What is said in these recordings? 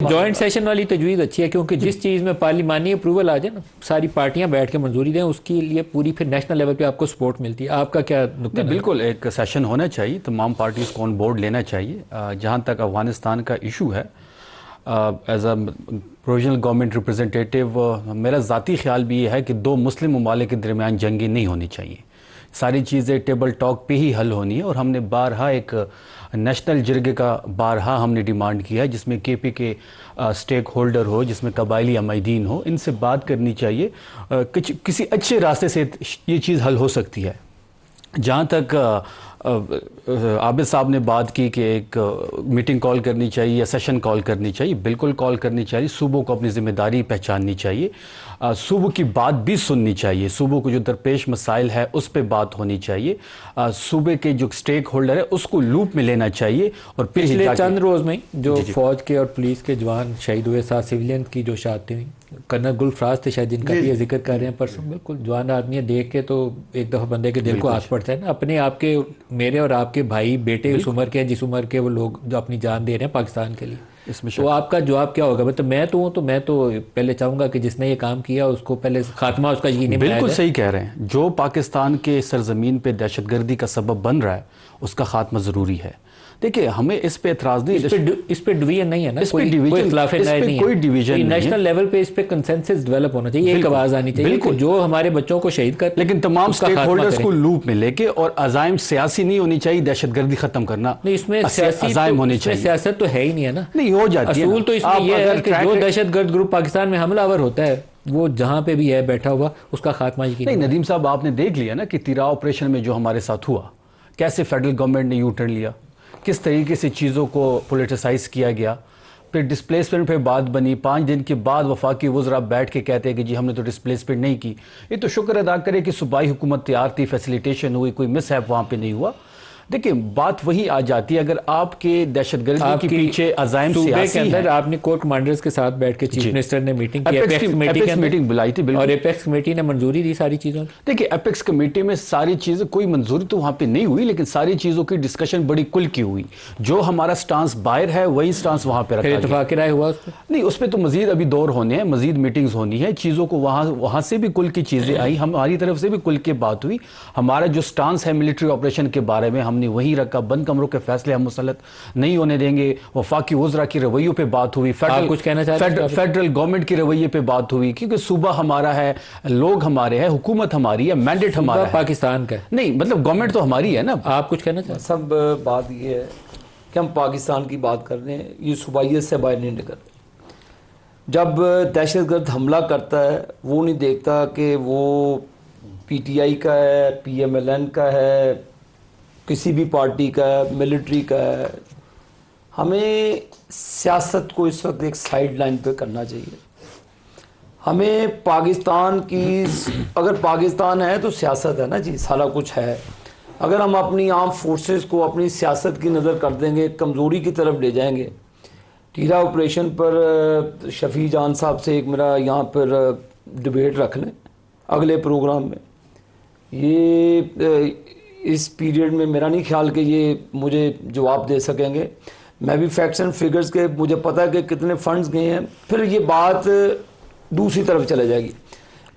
Joint session वाली तजवीज़ अच्छी है क्योंकि जिस चीज़ में पार्लिमानी अप्रूवल आ जाए ना, सारी पार्टियां बैठ के मंजूरी दें, उसके लिए पूरी फिर नेशनल लेवल पे आपको सपोर्ट मिलती है। आपका क्या नुक्ता? बिल्कुल एक सेशन होना चाहिए, तमाम पार्टीज़ को ऑन बोर्ड लेना चाहिए। जहाँ तक अफ़गानिस्तान का इशू है, as a provisional government representative मेरा ज़ाती ख्याल भी ये है कि दो मुस्लिम ममालिक के दरमियान जंगें नहीं होनी चाहिए। सारी चीज़ें टेबल टॉक पे ही हल होनी है और हमने बारहा एक नेशनल जिरगे का बारहा हमने डिमांड किया है, जिसमें केपी के स्टेक होल्डर हो, जिसमें कबायली अमायदीन हो, इनसे बात करनी चाहिए। किसी अच्छे रास्ते से ये चीज़ हल हो सकती है। जहाँ तक आबिद साहब ने बात की कि एक मीटिंग कॉल करनी चाहिए या सेशन कॉल करनी चाहिए, बिल्कुल कॉल करनी चाहिए। सूबों को अपनी ज़िम्मेदारी पहचाननी चाहिए, सूबों की बात भी सुननी चाहिए, सूबों को जो दरपेश मसाइल है उस पर बात होनी चाहिए, सूबे के जो स्टेक होल्डर है उसको लूप में लेना चाहिए। और पिछले चंद रोज़ में जो फौज के और पुलिस के जवान शहीद हुए, 7 सिविलियन की जो शहादतें हुई, कर्नल गुलफराज थे शायद जिनका भी जिक्र कर रहे हैं परसों, बिल्कुल जवान आदमी है, देख के तो एक दफ़ा बंदे के दिल को हाथ पड़ता है ना। अपने आपके मेरे और आपके भाई बेटे उस उम्र के हैं जिस उम्र के वो लोग जो अपनी जान दे रहे हैं पाकिस्तान के लिए, इसमें तो आपका जवाब क्या होगा? मतलब मैं तो पहले चाहूँगा कि जिसने ये काम किया उसको पहले खात्मा उसका यकीनी बनाया जाए। बिल्कुल सही कह रहे हैं, जो पाकिस्तान के सरजमीन पे दहशतगर्दी का सबब बन रहा है उसका खात्मा ज़रूरी है। देखिए, हमें इस पे एतराज़ नहीं, इस पे डिवीजन नहीं है ना, कोई इख्तिलाफ राय नहीं है, कोई डिवीजन नेशनल लेवल पे इस पे कंसेंसस डेवलप होना चाहिए, एक आवाज़ आनी चाहिए बिल्कुल, जो हमारे बच्चों को शहीद कर, लेकिन तमाम स्टेक होल्डर्स को लूप में लेके, और अज़ाइम सियासी नहीं होनी चाहिए, दहशतगर्दी खत्म करना नहीं, इसमें अज़ाइम होनी चाहिए। सियासत तो है ही नहीं है ना, नहीं हो जाती है। असूल तो इसमें यह है कि जो दहशतगर्द ग्रुप पाकिस्तान में हमलावर होता है वो जहाँ पे भी है बैठा हुआ, उसका खात्मा यकीनी। नहीं, नदीम साहब आपने देख लिया ना कि तिरा ऑपरेशन में जो हमारे साथ हुआ, कैसे फेडरल गवर्नमेंट ने यू टर्न लिया, किस तरीके से चीज़ों को पोलिटिसाइज किया गया। फिर डिस्प्लेसमेंट पे बात बनी, 5 दिन के बाद वफाकी वज़रा बैठ के कहते हैं कि जी हमने तो डिस्प्लेसमेंट नहीं की। ये तो शुक्र अदा करे कि सूबाई हुकूमत तैयार थी, फैसिलिटेशन हुई, कोई मिसहैप वहाँ पे नहीं हुआ। देखिए, बात वही आ जाती है, अगर आपके दहशतगर्दी के पीछे अज़ाइम सियासी के अंदर आपने कोर कमांडर्स के साथ बैठ के चीफ मिनिस्टर ने मीटिंग की, एपेक्स मीटिंग बुलाई थी और एपेक्स कमेटी ने मंजूरी दी सारी चीज़ों की। देखिए, एपेक्स कमेटी में सारी चीज़ें, कोई मंजूरी तो वहाँ पे नहीं हुई, लेकिन सारी चीज़ों की डिस्कशन बड़ी कुल की हुई। जो हमारा स्टांस बाहर है वही स्टांस वहाँ पे रखा, इत्तेफाक राय हुआ उस पर नहीं, उस पर तो मजीद अभी दौर होने हैं, मजीद मीटिंग्स होनी है, चीज़ों को वहाँ से भी कुल की चीज़ें आई, हमारी तरफ से भी कुल की बात हुई। हमारा जो स्टांस है मिलिट्री ऑपरेशन के बारे में हमने वही रखा, कमरों के फैसले हम मुसल्लत नहीं होने देंगे। वफाकी वज़रा की रवैयों पे बात हुई, फेडरल गवर्नमेंट की रवैये पे बात हुई, क्योंकि सूबा हमारा है, लोग हमारे हैं, हुकूमत हमारी है, मैंडेट हमारा है, पाकिस्तान का नहीं, मतलब गवर्नमेंट तो हमारी है ना। आप कुछ कहना चाहते? सब बात ये है कि हम पाकिस्तान की बात कर रहे हैं, ये सूबाइयत से बाहर नहीं निकल। जब दहशतगर्द हमला करता है वो नहीं देखता कि वो PTI का है, PMLN का है, किसी भी पार्टी का है, मिलिट्री का है। हमें सियासत को इस वक्त एक साइड लाइन पे करना चाहिए। हमें पाकिस्तान की, अगर पाकिस्तान है तो सियासत है ना जी, सारा कुछ है। अगर हम अपनी आर्म फोर्सेस को अपनी सियासत की नज़र कर देंगे, कमज़ोरी की तरफ ले जाएंगे। टीरा ऑपरेशन पर शफी जान साहब से एक मेरा यहाँ पर डिबेट रख लें अगले प्रोग्राम में। ये इस पीरियड में मेरा नहीं ख्याल कि ये मुझे जवाब दे सकेंगे। मैं भी फैक्ट्स एंड फिगर्स के, मुझे पता है कि कितने फंड्स गए हैं, फिर ये बात दूसरी तरफ चले जाएगी।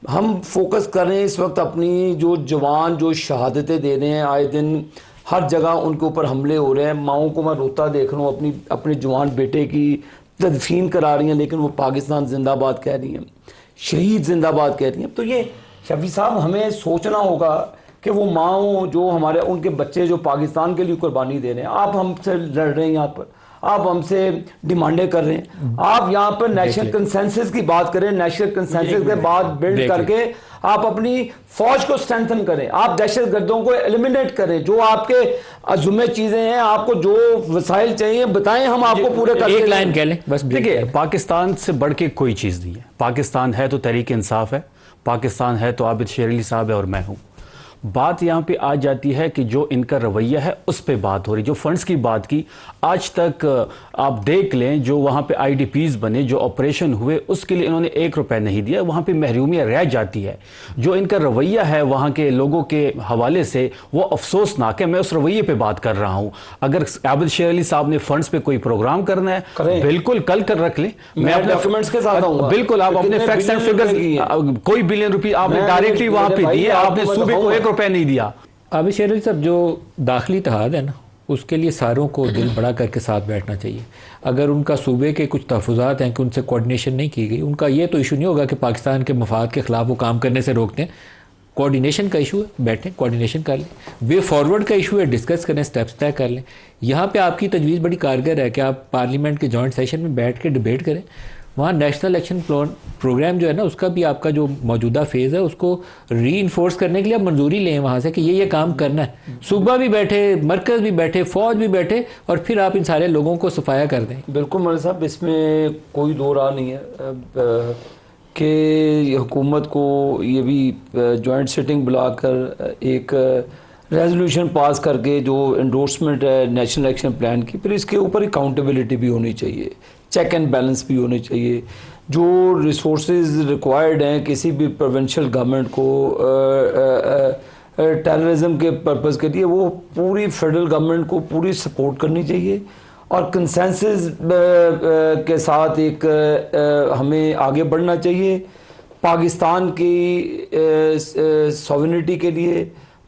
हम फोकस कर रहे हैं इस वक्त अपनी जो जवान जो शहादतें दे रहे हैं, आए दिन हर जगह उनके ऊपर हमले हो रहे हैं। माओं को मैं रोता देख रहा हूँ, अपने जवान बेटे की तदफीन करा रही हैं, लेकिन वो पाकिस्तान जिंदाबाद कह रही हैं, शहीद जिंदाबाद कह रही हैं। तो ये शफी साहब हमें सोचना होगा कि वो माओ जो हमारे, उनके बच्चे जो पाकिस्तान के लिए कुर्बानी दे रहे हैं, आप हमसे लड़ रहे हैं, यहाँ पर आप हमसे डिमांडें कर रहे हैं, आप यहाँ पर नेशनल कंसेंसस की बात करें, नेशनल कंसेंसस के बाद बिल्ड करके आप अपनी फौज को स्ट्रेंथन करें, आप दहशतगर्दों को एलिमिनेट करें, जो आपके अज़ुमे चीजें हैं, आपको जो वसाइल चाहिए बताएं, हम आपको पूरे कर। एक लाइन कह लें बस। देखिए, पाकिस्तान से बढ़ के कोई चीज़ नहीं है। पाकिस्तान है तो तहरीक इंसाफ है, पाकिस्तान है तो आबिद शेर अली साहब है और मैं हूँ। बात यहाँ पे आ जाती है कि जो इनका रवैया है उस पे बात हो रही। जो फंड्स की बात की, आज तक आप देख लें जो वहाँ पे आईडीपीज बने, जो ऑपरेशन हुए, उसके लिए इन्होंने 1 रुपया नहीं दिया। वहाँ पे महरूमियत रह जाती है। जो इनका रवैया है वहाँ के लोगों के हवाले से वो अफसोसनाक है। मैं उस रवैये पे बात कर रहा हूँ। अगर आबिद शेर अली साहब ने फंड्स पे कोई प्रोग्राम करना है, बिल्कुल कल कर रख लें, मैं अपने डॉक्यूमेंट्स के साथ आऊंगा। बिल्कुल, आप अपने फैक्ट्स एंड फिगर्स, कोई बिलियन रुपये आपने डायरेक्टली वहाँ पे दिए, आपने सूबे को 1 रुपया नहीं दिया। आबिद शेर अली साहब, जो दाखिली इत्तेहाद है ना, उसके लिए सारों को दिल बड़ा करके साथ बैठना चाहिए। अगर उनका सूबे के कुछ तहफ़्फ़ुज़ात हैं कि उनसे कोऑर्डिनेशन नहीं की गई, उनका ये तो इशू नहीं होगा कि पाकिस्तान के मफाद के ख़िलाफ़ वो काम करने से रोकते हैं। कोऑर्डिनेशन का इशू है, बैठें कोऑर्डिनेशन कर लें। वे फॉरवर्ड का इशू है, डिस्कस करें, स्टेप्स तय कर लें। यहाँ पे आपकी तजवीज़ बड़ी कारगर है कि आप पार्लियामेंट के जॉइंट सेशन में बैठ के डिबेट करें। वहाँ नेशनल एक्शन प्रोग्राम जो है ना, उसका भी आपका जो मौजूदा फेज़ है उसको री इन्फोर्स करने के लिए आप मंजूरी लें वहाँ से कि ये काम करना है। सूबा भी बैठे, मरकज़ भी बैठे, फ़ौज भी बैठे, और फिर आप इन सारे लोगों को सफाया कर दें। बिल्कुल मौलाना साहब, इसमें कोई दो राह नहीं है कि हुकूमत को ये भी जॉइंट सिटिंग बुलाकर एक रेजोल्यूशन पास करके जो एंडोर्समेंट है नेशनल एक्शन प्लान की, फिर इसके ऊपर अकाउंटेबिलिटी भी होनी चाहिए, चेक एंड बैलेंस भी होने चाहिए। जो रिसोर्सेज रिक्वायर्ड हैं किसी भी प्रोविंशियल गवर्नमेंट को टेररिज्म के पर्पज़ के लिए, वो पूरी फेडरल गवर्नमेंट को पूरी सपोर्ट करनी चाहिए और कंसेंसस के साथ एक हमें आगे बढ़ना चाहिए। पाकिस्तान की सॉवरेनिटी के लिए,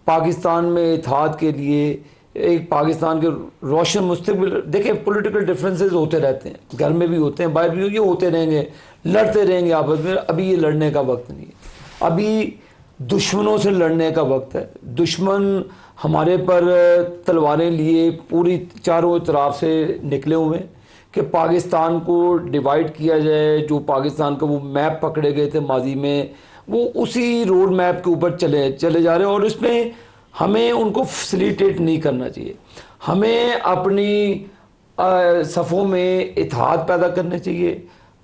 पाकिस्तान में इत्तेहाद के लिए, एक पाकिस्तान के रोशन मुस्तकबिल। देखिए, पॉलिटिकल डिफरेंसेस होते रहते हैं, घर में भी होते हैं, बाहर भी ये होते रहेंगे, लड़ते रहेंगे आपस में। अभी ये लड़ने का वक्त नहीं है, अभी दुश्मनों से लड़ने का वक्त है। दुश्मन हमारे पर तलवारें लिए पूरी चारों तरफ से निकले हुए हैं कि पाकिस्तान को डिवाइड किया जाए। जो पाकिस्तान का वो मैप पकड़े गए थे माजी में, वो उसी रोड मैप के ऊपर चले जा रहे हैं, और इसमें हमें उनको फैसिलिटेट नहीं करना चाहिए। हमें अपनी सफ़ों में इत्तेहाद पैदा करने चाहिए।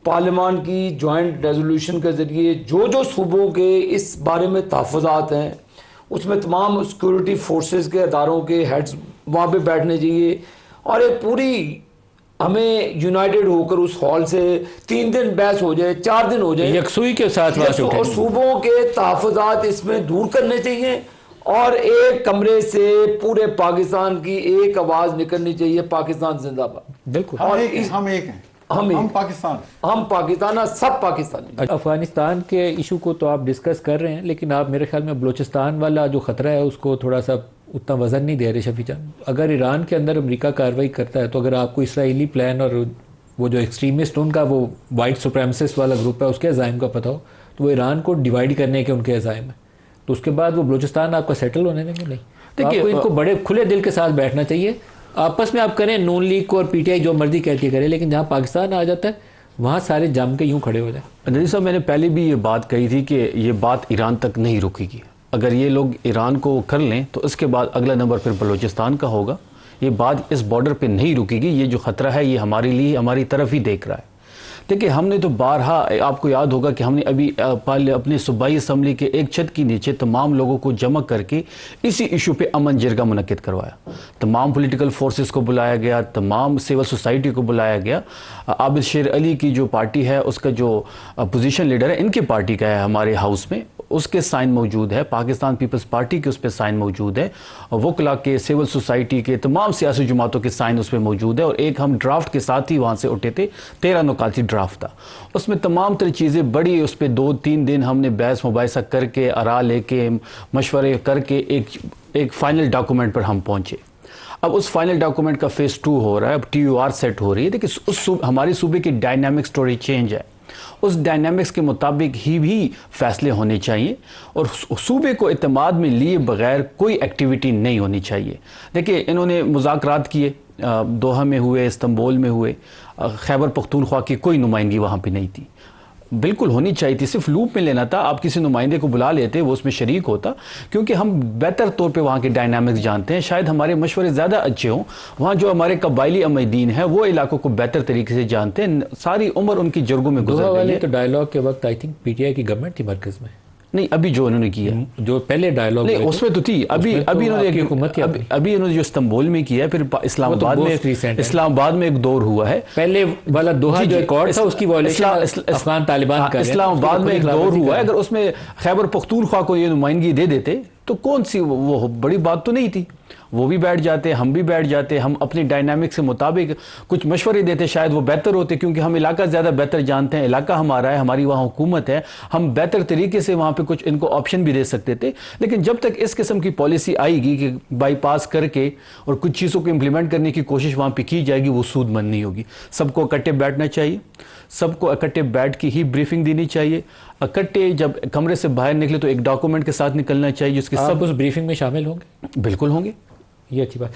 पार्लियामान की जॉइंट रेजोल्यूशन के ज़रिए जो सूबों के इस बारे में तहफ़्फ़ुज़ात हैं, उसमें तमाम सिक्योरिटी फोर्सेस के अदारों के हेड्स वहाँ पे बैठने चाहिए, और एक पूरी हमें यूनाइटेड होकर उस हॉल से 3 दिन बहस हो जाए, 4 दिन हो जाए, यकसुई के साथ और सूबों के तहफ़्फ़ुज़ात इसमें दूर करने चाहिए, और एक कमरे से पूरे पाकिस्तान की एक आवाज़ निकलनी चाहिए, पाकिस्तान जिंदाबाद। बिल्कुल, हम पाकिस्तान, सब पाकिस्तानी। अफगानिस्तान के इशू को तो आप डिस्कस कर रहे हैं, लेकिन आप मेरे ख्याल में बलूचिस्तान वाला जो ख़तरा है उसको थोड़ा सा उतना वजन नहीं दे रहे शफी जान। अगर ईरान के अंदर अमेरिका कार्रवाई करता है, तो अगर आपको इसराइली प्लान और वो जो एक्सट्रीमिस्ट उनका वो वाइट सुप्रेमसिस्ट वाला ग्रुप है उसके अज़ाइम का पता हो, तो वो ईरान को डिवाइड करने के उनके अज़ाइम है, तो उसके बाद वो बलूचिस्तान आपका सेटल होने देंगे नहीं। तो आपको इनको बड़े खुले दिल के साथ बैठना चाहिए। आपस में आप करें, नून लीग को और पीटीआई जो मर्जी कहती है करें, लेकिन जहाँ पाकिस्तान आ जाता है वहाँ सारे जम के यूँ खड़े हो जाए। नजीर साहब, मैंने पहले भी ये बात कही थी कि ये बात ईरान तक नहीं रुकेगी। अगर ये लोग ईरान को कर लें तो इसके बाद अगला नंबर फिर बलूचिस्तान का होगा। ये बात इस बॉर्डर पे नहीं रुकेगी। ये जो ख़तरा है ये हमारे लिए, हमारी तरफ ही देख रहा है। देखिए, हमने तो बारहा, आपको याद होगा कि हमने अभी अपने सूबाई असम्बली के एक छत के नीचे तमाम लोगों को जमा करके इसी इशू पे अमन जिरगा मुनक्किद करवाया। तमाम पॉलिटिकल फोर्सेस को बुलाया गया, तमाम सिविल सोसाइटी को बुलाया गया। आबिद शेर अली की जो पार्टी है, उसका जो अपोजिशन लीडर है, इनकी पार्टी का है हमारे हाउस में, उसके साइन मौजूद है। पाकिस्तान पीपल्स पार्टी के उस पर साइन मौजूद है, वकला के, सिविल सोसाइटी के, तमाम सियासी जमातों के साइन उस पर मौजूद है। और एक हम ड्राफ्ट के साथ ही वहाँ से उठे थे, 13 नुकाती ड्राफ्ट था। उसमें तमाम तरह चीज़ें बड़ी, उस पर 2-3 दिन हमने बहस मुबाहिसा करके, आरा लेके, मशवरे करके एक फ़ाइनल डॉक्यूमेंट पर हम पहुँचे। अब उस फाइनल डॉक्यूमेंट का फेज़ 2 हो रहा है, अब TUR सेट हो रही है। देखिए, हमारी सूबे की डायनामिक स्टोरी चेंज है, उस डायनामिक्स के मुताबिक ही भी फैसले होने चाहिए, और सूबे को इत्तेमाद में लिए बगैर कोई एक्टिविटी नहीं होनी चाहिए। देखिए, इन्होंने मुज़ाकरात किए, दोहा में हुए, इस्तांबुल में हुए, खैबर पख्तूनख्वा की कोई नुमाइंदगी वहाँ पे नहीं थी। बिल्कुल होनी चाहिए थी, सिर्फ लूप में लेना था। आप किसी नुमाइंदे को बुला लेते, वो उसमें शरीक होता, क्योंकि हम बेहतर तौर पे वहाँ के डायनामिक्स जानते हैं। शायद हमारे मशवरे ज़्यादा अच्छे हों। वहाँ जो हमारे कबायली अमीदीन हैं वो इलाकों को बेहतर तरीके से जानते हैं। सारी उम्र उनकी जुर्गों में गुजर गई है। तो डायलॉग के वक्त आई थिंक पीटीआई की गवर्नमेंट थी मरकज़ में, नहीं, अभी जो उन्होंने किया, जो पहले डायलॉग नहीं उसमें तो थी, अभी इन्होंने जो इस्तांबुल में किया है, फिर इस्लामाबाद में एक दौर हुआ है, पहले वाला दोहा जो एक और था उसकी वायलेशन अफगान तालिबान का, इस्लामाबाद में एक दौर हुआ है। अगर उसमें खैबर पख्तूनख्वा को ये नुमाइंदगी दे देते तो कौन सी वो बड़ी बात तो नहीं थी। वो भी बैठ जाते, हम भी बैठ जाते, हम अपनी डायनामिक्स के मुताबिक कुछ मशवरे देते, शायद वो बेहतर होते, क्योंकि हम इलाका ज़्यादा बेहतर जानते हैं, इलाका हमारा है, हमारी वहाँ हुकूमत है, हम बेहतर तरीके से वहाँ पे कुछ इनको ऑप्शन भी दे सकते थे। लेकिन जब तक इस किस्म की पॉलिसी आएगी कि बाईपास करके और कुछ चीज़ों को इम्प्लीमेंट करने की कोशिश वहाँ पर की जाएगी, वो सूदमंद नहीं होगी। सबको इकट्ठे बैठना चाहिए, सबको इकट्ठे बैठ के ही ब्रीफिंग देनी चाहिए। इकट्ठे जब कमरे से बाहर निकले तो एक डॉक्यूमेंट के साथ निकलना चाहिए जिसके सब उस ब्रीफिंग में शामिल होंगे। बिल्कुल होंगे, ये अच्छी बात।